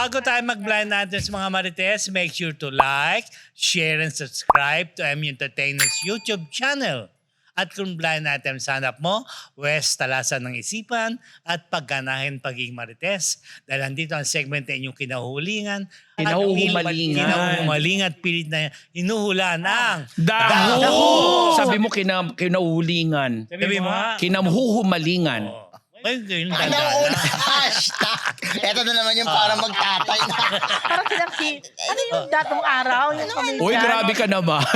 bago tayo mag-blind natin sa mga Marites, make sure to like, share, and subscribe to MU Entertainment's YouTube channel. At kung blind natin sa hanap mo, West, talasan ng isipan at pagganahin pagiging Marites. Dahil andito ang segment na inyong kinahulingan. Kinahumalingan at pilit na hinuhula ng Daho! Sabi mo kinahulingan. Sabi mo ha? Kinamhuhumalingan. Ay, yun Ano una? Hashtag. Ito na naman yung para magtatay na. Parang silang ano yung datong araw? Yung comedian? Uy, grabe ka naman.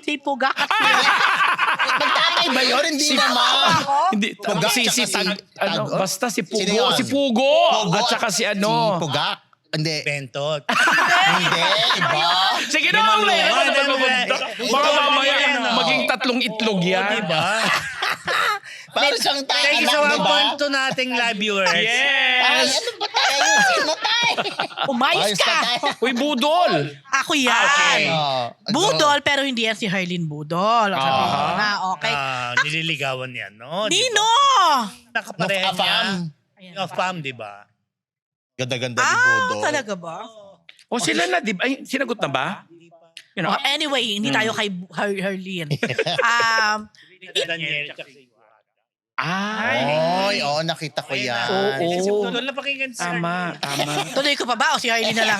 Si Puga. Magtatay ba yun? Hindi naman. Hindi, Puga, si tsaka basta si Sino Pugo. yun? Si Pugo. At saka si Si ano. Puga? Hindi. Bentot. Hindi. Iba. Sige na, baka mamaya maging tatlong itlog yan. Diba? Parang siyang Thank you sa anak, diba? 1.2 nating live viewers. Parang Yes! ano ba tayo? Sino tayo? Umayos Ayos ka. na tayo. Uy, budol. Ako yan. Okay. Budol, pero hindi yan si Harleen Budol. Ang sabihin ko na, okay. Nililigawan yan, no? Nino! Nakapareha niya. Ayan. Yung fam, di ba? Ganda-ganda ni Bodo. Talaga ba? O sila na, di ba? Ay, sinagot na ba? You know, Oh, anyway, hindi tayo kay Harleen. Daniel, tsaka si Oy, nakita ko yan. Oo. Doon na pakinggan sa Tama. Tuloy ko pa ba o si Harleen na lang?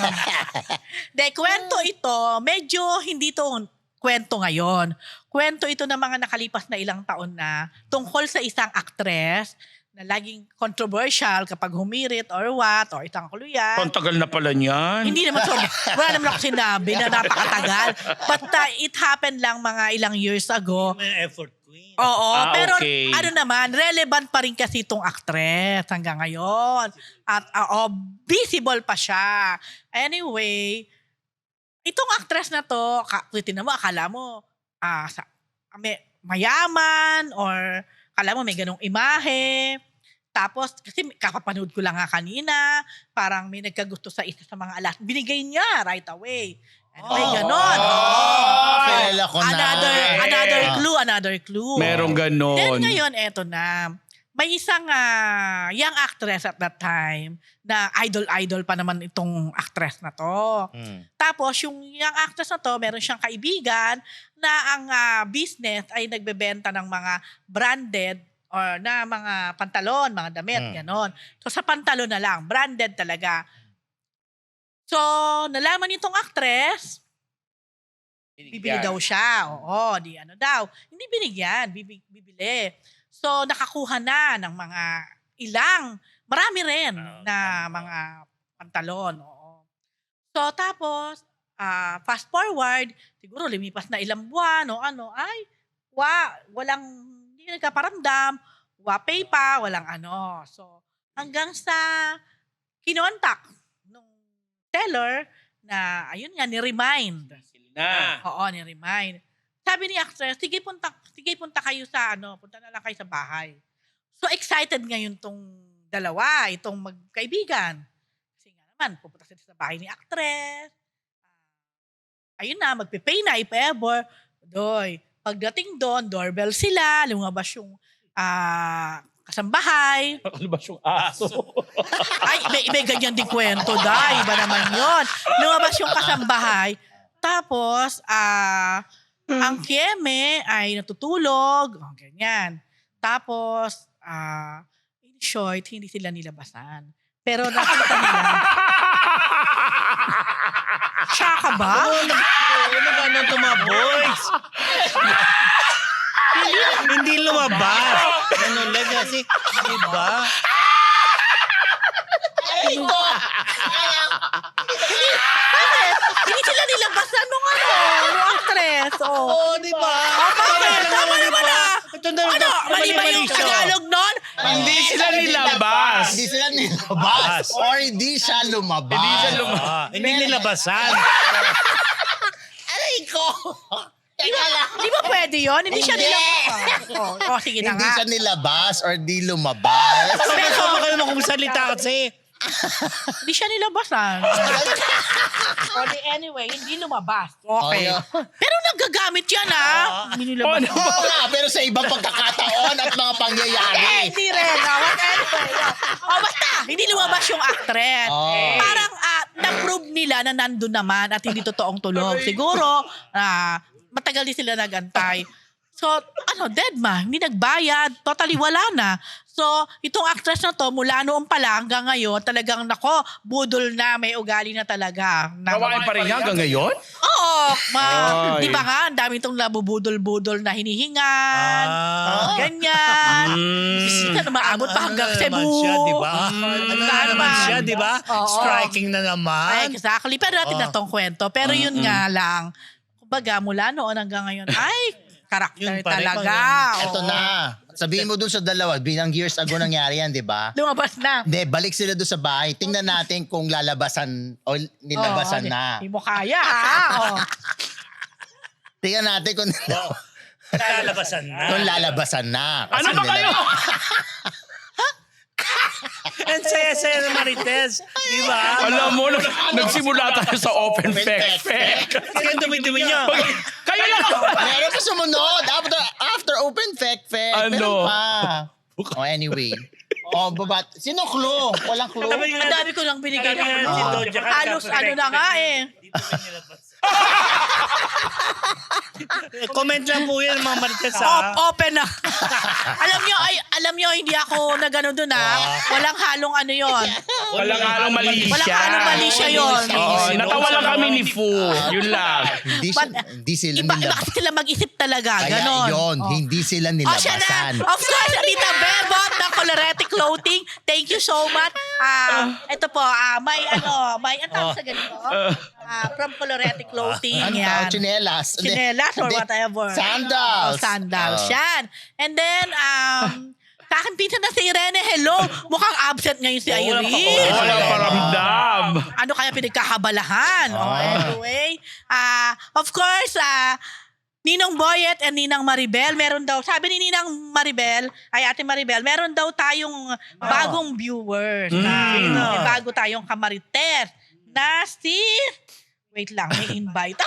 De, kwento ito, medyo hindi to kwento ngayon. Kwento ito ng mga nakalipas na ilang taon na tungkol sa isang actress na laging controversial kapag humirit or what, or isang kuluyan. Ang tagal na pala niyan. Hindi naman wala naman ako sinabi na napakatagal. But it happened lang mga ilang years ago. May effort queen. Oo, pero okay. ano naman, relevant pa rin kasi itong actress hanggang ngayon. At visible pa siya. Anyway, itong actress na to, tinan mo, akala mo, mayaman or akala mo may ganong imahe. Tapos, kasi kapapanood ko lang nga kanina, parang may nagkagusto sa isa sa mga alas. Binigay niya right away. Anyway, ganon. Kilala ko na. Another clue. Merong ganon. Then ngayon, eto na. May isang young actress at that time na idol pa naman itong actress na to. Tapos yung young actress na to, meron siyang kaibigan na ang business ay nagbebenta ng mga branded or na mga pantalon, mga damit, ganon. So sa pantalon na lang, branded talaga. So nalaman nitong actress, bibili daw siya. Oo, di ano daw. Hindi binigyan, bibili. So nakakuha na ng mga marami rin na mga pantalon. Oo. So tapos, fast forward, siguro lumipas na ilang buwan o hindi nagkaparamdam, pay pa, walang ano. So hanggang sa kinontak nung seller na, ayun nga, ni-remind. Oo, ni-remind. Sabi ni actress, sige punta kayo sa punta na lang kayo sa bahay. So excited ngayon tong dalawa, itong magkaibigan. Kasi nga naman, pupunta sila sa bahay ni actress. Ayun na, magpe-pay na if ever. Pagdating doon, doorbell sila, lumabas yung kasambahay. Lumabas yung aso. Ay, may ganyan din kwento, iba naman yon. Lumabas yung kasambahay. Tapos, ang Kieme ay natutulog. Ganyan. Tapos, in short, hindi sila nilabasan. Pero nakita nila. Siya ka ba? Ano ito mga boys? Hindi lumabas. Ano lang kasi, di ba? Hindi sila nilabasan nung actress. Di ba? Bakit? Tama naman Ito na mali ba yung Tagalog nun? Hindi sila nilabas. Hindi sila nilabas. Or hindi siya lumabas. Hindi nilabasan. Aray ko! Di ba pwede yun? Hindi siya nilabasan. Sige na Hindi nga. siya nilabas or di lumabas. Sama ka naman kung salita kasi. Hindi siya nilabasan. Anyway, hindi lumabas. Okay. Pero nagagamit yan Hindi nilabasan. Oo nga, pero sa ibang pagkakataon at mga pangyayari. Hindi rin. Anyway. Basta. Hindi lumabas yung actress. Oh. Parang na-prove nila na nandun naman at hindi totoong tulog. Siguro, matagal din sila nagantay. So, dead ma. Hindi nagbayad. Totally wala na. So, itong actress na to, mula noon pa lang hanggang ngayon, talagang budol na, may ugali na talaga. Gawain pa rin niya hanggang ngayon? Oo. Ay. Di ba nga, ang dami itong nabubudol-budol na hinihingan. Ganyan. Hindi na maabot pa hanggang naman Cebu. siya, di ba? Ano na naman siya, di ba? Oo. Striking na naman. Exactly. Pero natin na tong kwento. Pero yun nga lang, kumbaga mula noon hanggang ngayon, karakter Yun pa rin, talaga. Ito Oo. na. Sabihin mo dun sa dalawa, bilang years ago nangyari yan, di ba? Lumabas na. Hindi, balik sila doon sa bahay. Tingnan natin kung lalabasan o nilabasan na. Hindi mo kaya, ha? Tingnan natin kung Lalabasan na. lalabasan na. Ano ba kayo? Ang saya-saya ng Marites. Di ba? Alam mo, nagsimula tayo sa open Open fake. Kaya ang dumi-dumi niya. Kayo lang! Meron pa sumunod. After open fact. Ano? Meron pa. Oh, anyway. Oh, babat. Sino clue? Walang clue. Ang dami ko lang binigay Sabi nga na si Doja Cat, halos na nga eh. Dito ba nilabas? Comment lang po yan mga Marites ha. Open na. alam nyo, hindi ako nagano doon ha. Walang halong ano yon. Walang halong mali siya. Walang halong mali siya yun. Oo, natawa lang kami ni Fu. Yun lang. Hindi sila Iba nila. kasi sila mag-isip talaga. Kaya Ganon. yun, Oh. hindi sila Oh, siya na. nilabasan. Of course, Tita Bebot ng Colorete Clothing. Thank you so much. Ito po, may ang tawag sa ganito. From Colorete Clothing. Ano Yan. tawag? Chinelas? Chinelas or Hindi. whatever. Sandals. Sandals. Oh. Yan. And then, sa akin pinsan na si Irene, hello. Mukhang absent ngayon si Irene. Walang paramdam. Ano kaya pinagkakabalahan? Anyway, of course, Ninong Boyet and Ninang Maribel, meron daw, sabi ni Ninang Maribel, Ate Maribel, meron daw tayong bagong viewers. May bago tayong kamarites na si... Wait lang, may invite.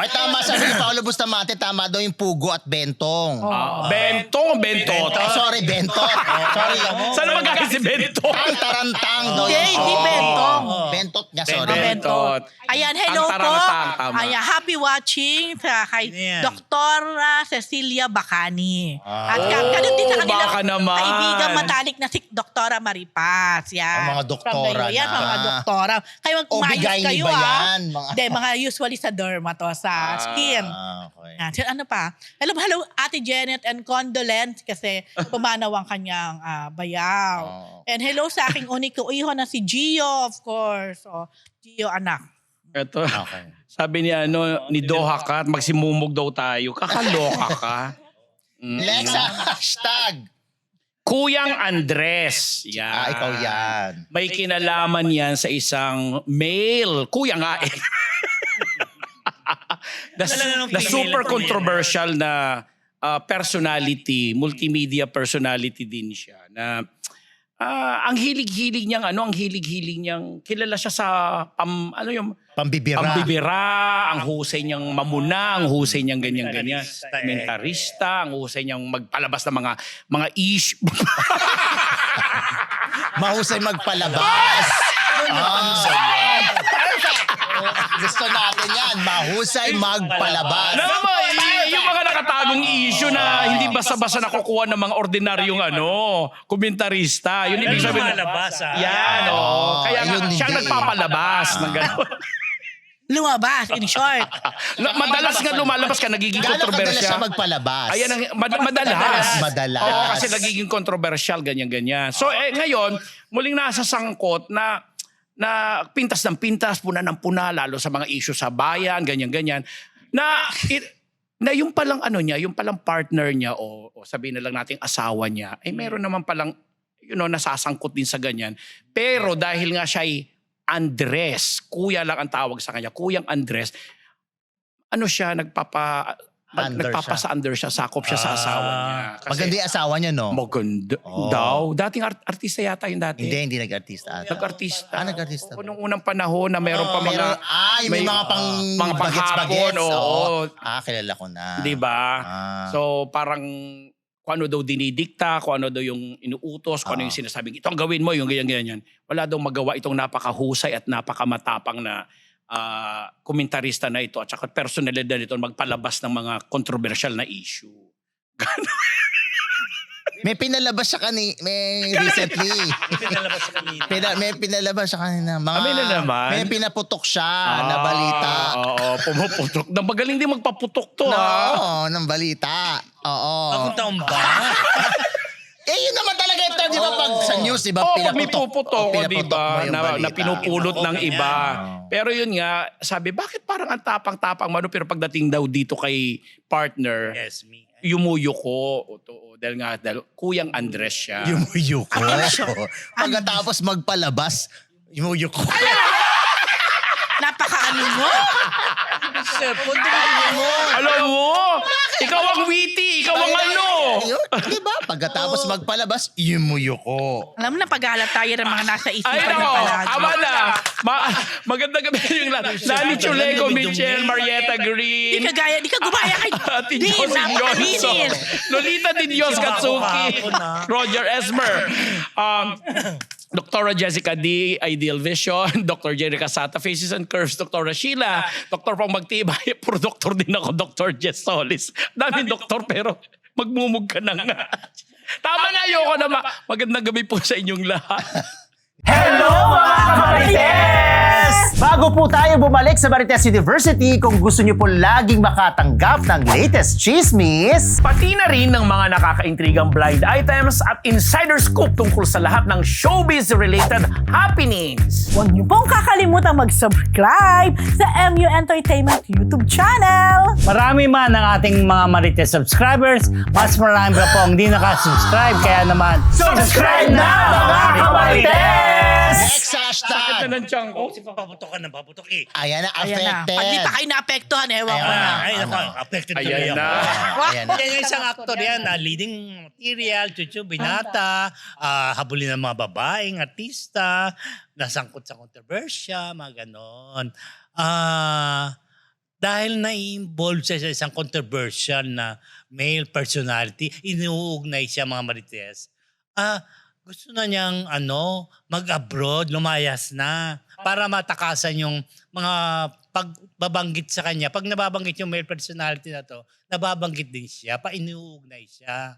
Ay, tama sabi ni Paolo Bustamante, tama daw yung Pugo at Bentong. Bentong, bentot. Sorry, Bentot. Sorry. Saan magaling si Bentong? Ang tarantang daw Hindi, yung hindi show. Bentong. Bentot nga, sorry. Bentot. Ayan, hello Ang po. tarantang, tama. Ayan, happy watching sa kay Yan. Dr. Cecilia Bacani. Ah. At ganun din sa Oh, kanilang baka naman. kaibigan matalik na si Dr. Maripas. Yan. Ang mga doktora From the- Yan, na. mga doktora. Kayo O, mag-umayos bigay ni kayo, ba ah. yan? Hindi, mga usually sa derma to, sa skin. Okay. Yan. So, ano pa? Hello, Ate Janet and condolence kasi pumanaw ang kanyang bayaw. Oh. And hello sa aking uniko iho na si Gio, of course. So, Gio anak. Ito. Okay. Sabi ni Doha Cat, magsimumog daw tayo. Kakaloka ka. Lexa, hashtag. Kuyang Andres. Yan. Ikaw yan. May kinalaman yan sa isang male. Kuya nga eh. Talaga nung the female super na controversial na personality, multimedia personality din siya. Na ang hilig-hilig niyang kilala siya sa Pambibira. ang husay niyang mamuna, ang husay niyang ganyan-ganyan. Mentarista, Mentarista, ang husay niyang magpalabas ng mga issue. Mahusay magpalabas. Gusto natin yan. Mahusay magpalabas. Alam mo, yung mga nakatagong issue na hindi basta-basta nakukuha ng mga ordinaryong komentarista. Yun ibig sabihin. Lumalabas, Yan, Kaya nga, Ayun, siyang hindi. nagpapalabas ng gano'n. Lumabas, in short. Madalas nga lumalabas ka, nagiging Gano'ng kadalas kontrobersya. siya magpalabas? Ayan, madalas. Madalas. Oo, kasi nagiging kontrobersyal, ganyan-ganyan. So, ngayon, muling nasasangkot na pintas ng pintas, puna ng puna, lalo sa mga issue sa bayan, ganyan-ganyan. Na yung palang yung palang partner niya o sabihin na lang natin asawa niya, ay meron naman palang, nasasangkot din sa ganyan. Pero dahil nga siya ay Andres, kuya lang ang tawag sa kanya, Kuyang Andres, siya, nagpapa-under siya, sakop siya sa asawa niya. Kasi, Maganda yung asawa niya, no? maganda daw. Dating artista yata yung dati. Hindi nag-artista. Nag-artista. Nag-artista. O, nung unang panahon na meron pa mga... may mga pang mga bagets-bagets. panghapon, oo. Kilala ko na. Di ba? Ah. So, parang kung ano daw dinidikta, kung ano daw yung inuutos, kung ano yung sinasabing, ito ang gawin mo, yung ganyan-ganyan. Wala daw magawa itong napakahusay at napakamatapang na komentarista na ito at saka personalidad nito magpalabas ng mga controversial na issue. May pinalabas siya may recently. Pinalabas sa kanina. May pinalabas siya kanina. Kami na naman. May pinaputok siya na balita. Oo, pumuputok. Magaling din magpaputok to, Oo, ng balita. Oo. Bagong taon ba? Yun naman talaga ito, di ba? Pag sa news, di ba? Pag may puputok, di ba? Na pinupulot ng Pinaputol iba. niya. Pero yun nga, sabi, bakit parang ang tapang-tapang mo? Pero pagdating daw dito kay partner, Yes, me. yumuyo ko. Dahil Kuyang Andres siya. Yumuyo ko. Ano siya? Pagkatapos magpalabas, yumuyo ko. Napaka-ano mo? Sir, punta mo. Alam mo, ikaw ang witty, ikaw ang ano. Di ba? Pagkatapos magpalabas, yumuyo ko. Alam mo na pag-aalat tayo ng mga nasa isipan Ay, na nako, palagi. ama na. Magandang gabi yung lahat. Lani Chuleco, Michelle, Marietta Green. Di ka gumaya kay Ate Di, Josie Johnson. napakalinis. Lolita Di Dios Katsuki. Roger Esmer. Dr. Jessica D. Ideal Vision. Dr. Jerica Sata. Faces and Curves. Dr. Sheila. Dr. Pang Magtibay. Puro doktor din ako. Dr. Jess Solis. Daming doktor pero magmumug ka na nga. Tama na, ayoko na. Magandang gabi po sa inyong lahat. Hello mga Marites! Bago po tayo bumalik sa Marites University, kung gusto niyo po laging makatanggap ng latest chismis, Pati na rin ng mga nakakaintrigang blind items at insider scoop tungkol sa lahat ng showbiz-related happenings. Huwag niyo pong kakalimutan mag-subscribe sa MU Entertainment YouTube channel. Marami man ang ating mga Marites subscribers, mas marami pa po ang hindi nakasubscribe. Kaya naman, subscribe na mga Marites! Next Sakit hashtag. na ng tiyan ko. paputok ka ng paputok eh. Ayan na, Ayan na. affected. Pag di pa kayo naapektuhan, ewan ko na. Ay, naku, affected tuloy Ayan ako. na. Ayan na. Yan yung isang actor yan, leading material, chuchu, binata, habulin ng mga babaeng artista, nasangkot sa kontrobersya, mga ganon. Dahil na-involve siya sa isang controversial na male personality, inuugnay siya mga Marites. Gusto na niyang mag-abroad, lumayas na para matakasan yung mga pagbabanggit sa kanya. Pag nababanggit yung male personality na to, nababanggit din siya, inuugnay siya.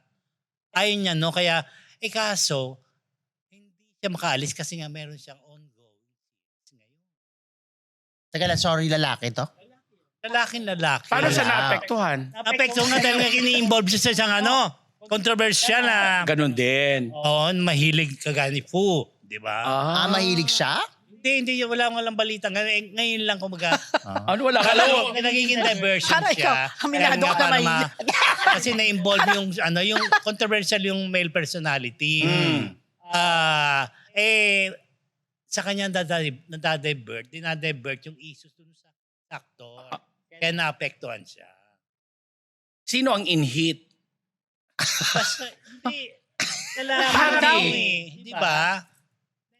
Ayun niya, no? Kaya, kaso, hindi siya makaalis kasi nga meron siyang ongoing ngayon. Teka lang, sorry, lalaki to? Lalaki. Paano siya Wala. naapektuhan? Apekto nga dahil nga ini-involve siya sa isang controversial na Ganon din. mahilig kagaya ni Fu. Di ba? Mahilig siya? Hindi. Walang balita. Ngayon lang kumaga. Ano, wala ka Alam mo, lang. nagiging diversion Para ikaw, siya. aminado Dahil nga ka na para mahilig. kasi na-involve yung controversial yung male personality. Sa kanya dinadivert yung issues dun sa actor. Kaya naapektuhan siya. Sino ang in-hit? Basta, hindi. Nalaman daw Di ba?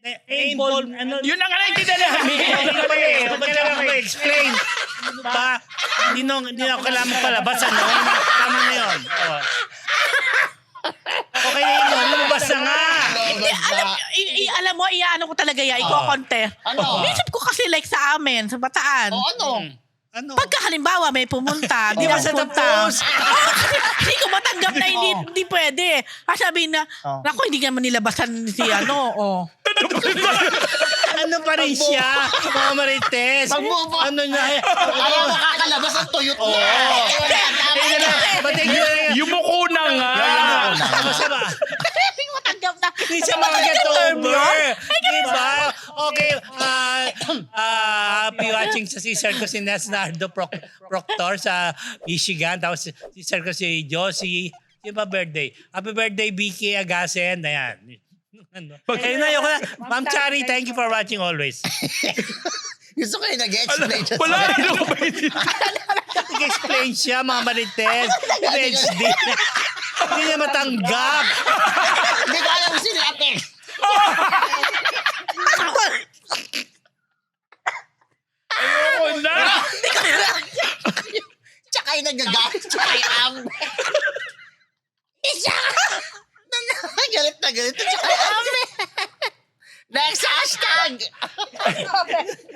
Na-involve, Yun ang naintindihan namin. Ba't kailangan ko explain? Ano ba? Hindi na ako kailangan palabas. Tama na yun. Okay na yun. Lumabas na nga. Alam mo, iyaano ko talaga yan. Iko-contest. Ano? Isip ko kasi like sa amin, sa Bataan. Ano? Pagka halimbawa may pumunta, di Di ba ba sa pumunta? tapos? Hindi ko matanggap na hindi pwede. Sabi na, naku, hindi naman nilabasan si Ano pa rin siya? Mga Marites. Ano na? Ayaw makakalabas ang tuyot niya. Yumuko na nga. Basta ba? Hindi ko matanggap na. Hindi siya mag-get over. Diba? Okay. Happy watching sa sister ko si Nesnardo Proctor sa Michigan. Tapos sister ko si Josie. Yung pa birthday. Happy birthday, Vicky Agasen. Ayan. Ayun na, ayoko na. Ma'am Chari, thank you for watching always. Gusto ko yung nag-explain siya. Wala. Ano ba yun? Nag-explain siya, mga Marites. PhD. Hindi niya matanggap. Hindi ko alam kung sinabi. Ayoko na. Tsaka yung nagagalit. Tsaka yung ambe. Isang ganito siya kay Ame. Next hashtag!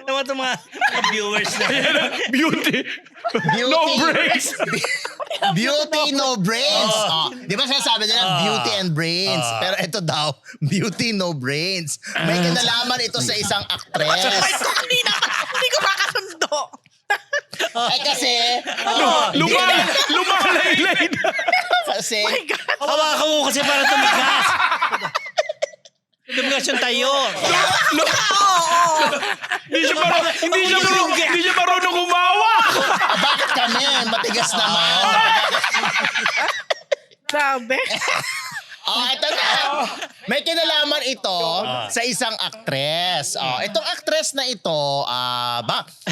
Naman itong mga viewers na. Beauty. No brains. Beauty, no brains. Oh, di ba sinasabi nila, beauty and brains. Pero ito daw, beauty, no brains. May kinalaman ito sa isang actress. Hindi ko makasundo. Eh kasi, Lumalaylay na. kasi, Hawakan mo kasi para tumigas. Tumigas yung tayo. Hindi siya marunong humawak. bakit kami? Matigas naman. Grabe. Oh, ito na. May kinalaman ito sa isang actress. Oh, itong actress na ito,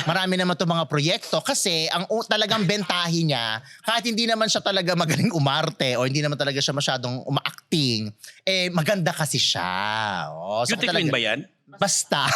marami naman itong mga proyekto kasi ang talagang bentahin niya, kahit hindi naman siya talaga magaling umarte o hindi naman talaga siya masyadong uma-acting, eh maganda kasi siya. Oh, Beauty queen ba yan? Basta.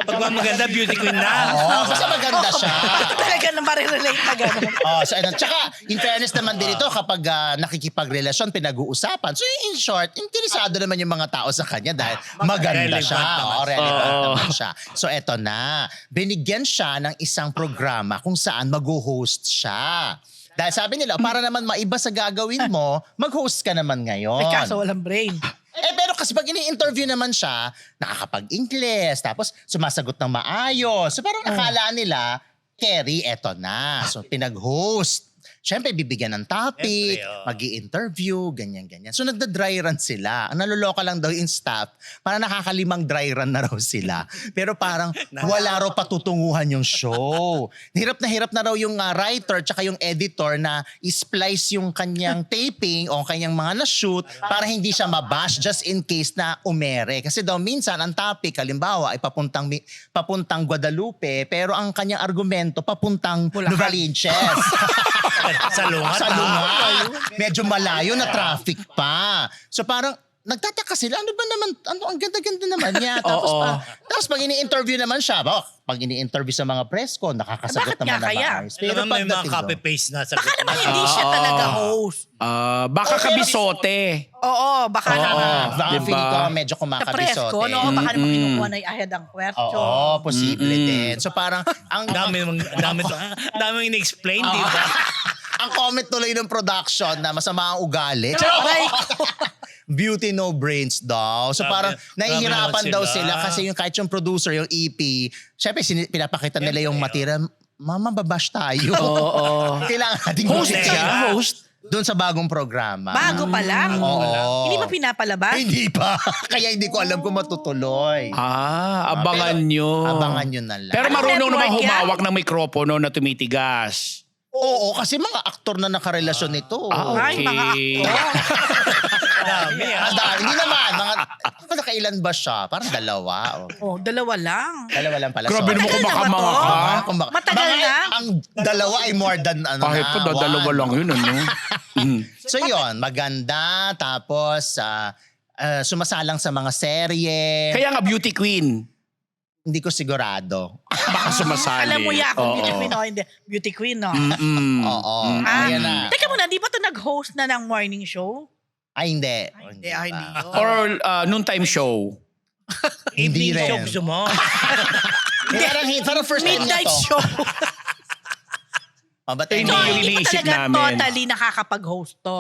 Pag maganda, beauty queen na. Oh, basta maganda siya. Talaga na marirelate na gano'n. Oh, so ano, tsaka in fairness naman din ito kapag nakikipagrelasyon, pinag-uusapan. So in short, interesado naman yung mga tao sa kanya dahil maganda Relevant siya. naman. Oh, relevant naman siya. So eto na, binigyan siya ng isang programa kung saan mag-host siya. Dahil sabi nila, para naman maiba sa gagawin mo, mag-host ka naman ngayon. May kaso walang brain. Pero kasi pag ini-interview naman siya, nakakapag-Ingles, tapos sumasagot ng maayos. So parang akala nila, Kerry, eto na. So pinag-host. Siyempre, bibigyan ng topic, Siyempre, mag-i-interview, ganyan-ganyan. So nagda-dry run sila. Ang naluloka lang daw yung staff, parang nakakalimang dry run na raw sila. Pero parang wala raw patutunguhan yung show. Na hirap na raw yung writer tsaka yung editor na i-splice yung kanyang taping o kanyang mga na-shoot para hindi siya mabash just in case na umere. Kasi daw minsan ang topic, halimbawa, ay papuntang Guadalupe, pero ang kanyang argumento papuntang Novaliches. Sa lungat. Sa lungat. Medyo malayo na traffic pa. So parang nagtataka sila, ano ba naman, ang ganda-ganda naman niya. Tapos pag ini-interview naman siya, pag ini-interview sa mga press ko, nakakasagot Bakit naman nga kaya? na maayos. Pero may mga pagdating doon, copy-paste na sagot. Baka naman hindi siya talaga host. Baka kabisote. Oo, baka naman. baka Diba? feeling ko medyo Sa press kumakabisote. ko, no? Baka naman kinukuha na yung ahead ang question. Oo, posible din. So parang, ang Dami in-explain, di ba? ang comment tuloy ng production na masama ang ugali. Beauty no brains daw. So parang nahihirapan naman daw sila. sila kasi yung kahit yung producer, yung EP, syempre pinapakita nila yung material. Mama, babash tayo. Kailangan nating Host gawin siya? yan. Host? Doon sa bagong programa. Bago pa lang. Oo. Hindi ba pinapalabas? Hindi pa. Kaya hindi ko alam kung matutuloy. Abangan nyo. Abangan nyo na lang. Pero marunong naman Network yan? humawak ng mikropono na tumitigas. Oo, kasi mga aktor na nakarelasyon nito. Ay, mga Dami, Hindi naman. Nakailan ba siya? Parang dalawa. Oh, dalawa lang. Dalawa lang pala. Grabe naman kung baka mga ka. Matagal na? Ang dalawa ay more than Kahit pa dalawa lang yun, ano? So yun, maganda. Tapos, sumasalang sa mga serye. Kaya nga beauty queen. Hindi ko sigurado. Baka sumasali. Alam mo ya kung Oo. beauty queen o hindi. Beauty queen, no? Oo. Ayan na. Teka muna, di ba ito nag-host na ng morning show? Ay, hindi. Hindi. pa. Or noontime show. Hindi Hindi rin. show gusto mo. Parang first time niya Midnight to. show. Mabatay Hindi So, na. yung hindi pa iniisip talaga namin. totally nakakapag-host to.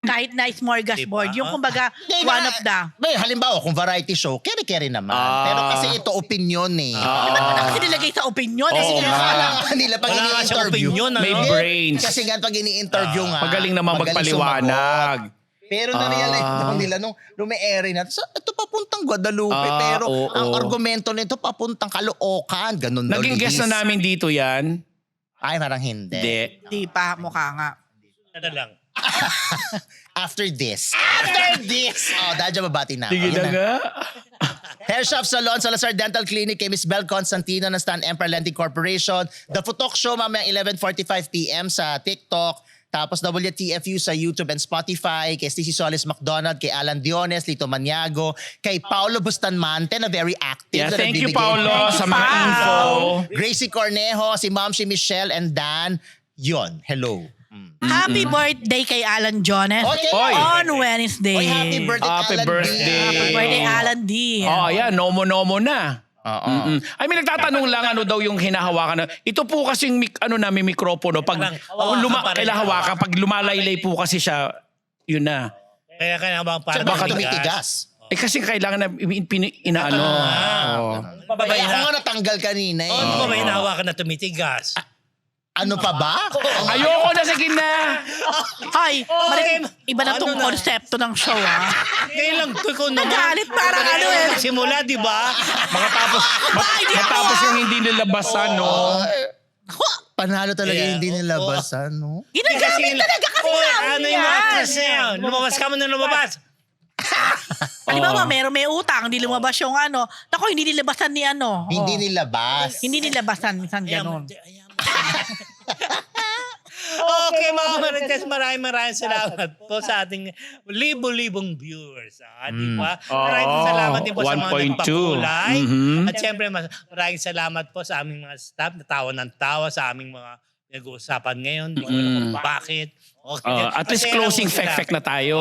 Kahit na smorgasbord. Diba? Yung kumbaga, Hindi, one of the... Halimbawa, kung variety show, keri-keri naman. Pero kasi ito opinion eh. Ba't mo na kasi nilagay sa opinion? Oo Sige, nga. Kailangan nila pag Wala nga siyang ini-interview. opinion, ano? May brains. Kasi nga pag ini-interview nga. Magaling naman magaling magpaliwanag. sumagot. Pero na-realize daw nila nung lume-airy na. So, ito papuntang Guadalupe. Pero oo. ang argumento nito papuntang Caloocan. Ganun daw. Naging guest na namin dito yan. Ay, parang hindi. Hindi. Di pa, mukha nga. Ano lang. After this. After this. Oh, dahil dyan babati na. Sige Yun na nga. Hair Shop Salon, Salazar Dental Clinic, kay Miss Bel Constantino ng Stan Emperor Lending Corporation. The Futok Show mamayang 11:45 p.m. sa TikTok. Tapos WTFU sa YouTube and Spotify. Kay Stacey Solis McDonald, kay Alan Diones, Lito Maniago, kay Paolo Bustamante na very active. Yeah, na thank you, nagbibigay- Paolo, sa mga info. Gracie Cornejo, si Ma'am si Michelle and Dan. Yon, hello. Happy birthday kay Alan Jones Okay. Oy. on Wednesday. Oy, happy birthday, Happy Alan D. birthday. Happy birthday, Alan D. Oh, yan. Nomo-nomo na. Oo. Ay, may nagtatanong lang ano daw yung hinahawakan na. Ito po kasing may mikropono. Pag Hawakan pa rin. kailangan hawakan, pag lumalaylay po kasi siya, yun na. Kaya bang Tsaka parang baka tumitigas. Eh kasi kailangan na inaano. Oh. Ay, ako nga natanggal kanina eh. Ano ba ba hinahawakan na tumitigas? Ano pa ba? Ayoko na, sige na. Ay, iba na Ano tong na? konsepto ng show, ah. Ngayon lang ko naman. Nagalit parang ano eh. Simula, di ba? Matapos yung hindi nilabasan, no? Panalo talaga Yeah. hindi nilabasan, no? Ginagamit talaga kasi Oy, namin ano yung yan. actress na yan? Lumabas ka mo na lumabas. Di ba may utang, hindi lumabas yung ano. Naku, hindi nilabasan ni ano. Hindi Oh. nilabas. Hindi nilabasan, minsan ganon. Okay mga Marites, maraming salamat po sa ating libo-libong viewers. Di ba? Maraming salamat din po sa mga 1.2. nagpakulay. Mhm. At syempre, maraming salamat po sa aming mga staff na tawa ng tawa sa aming mga nag-uusapan ngayon. Di ko alam kung bakit. Okay. At least Masaya closing lang po sila. fact na tayo.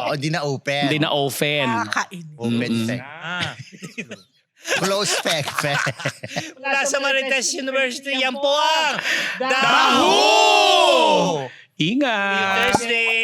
O, di na open. Hindi na open. Nakakain. Open fact. Ah. Close fact. Mula sa Marites University, yan po ang Daho! Ingat! Thursday!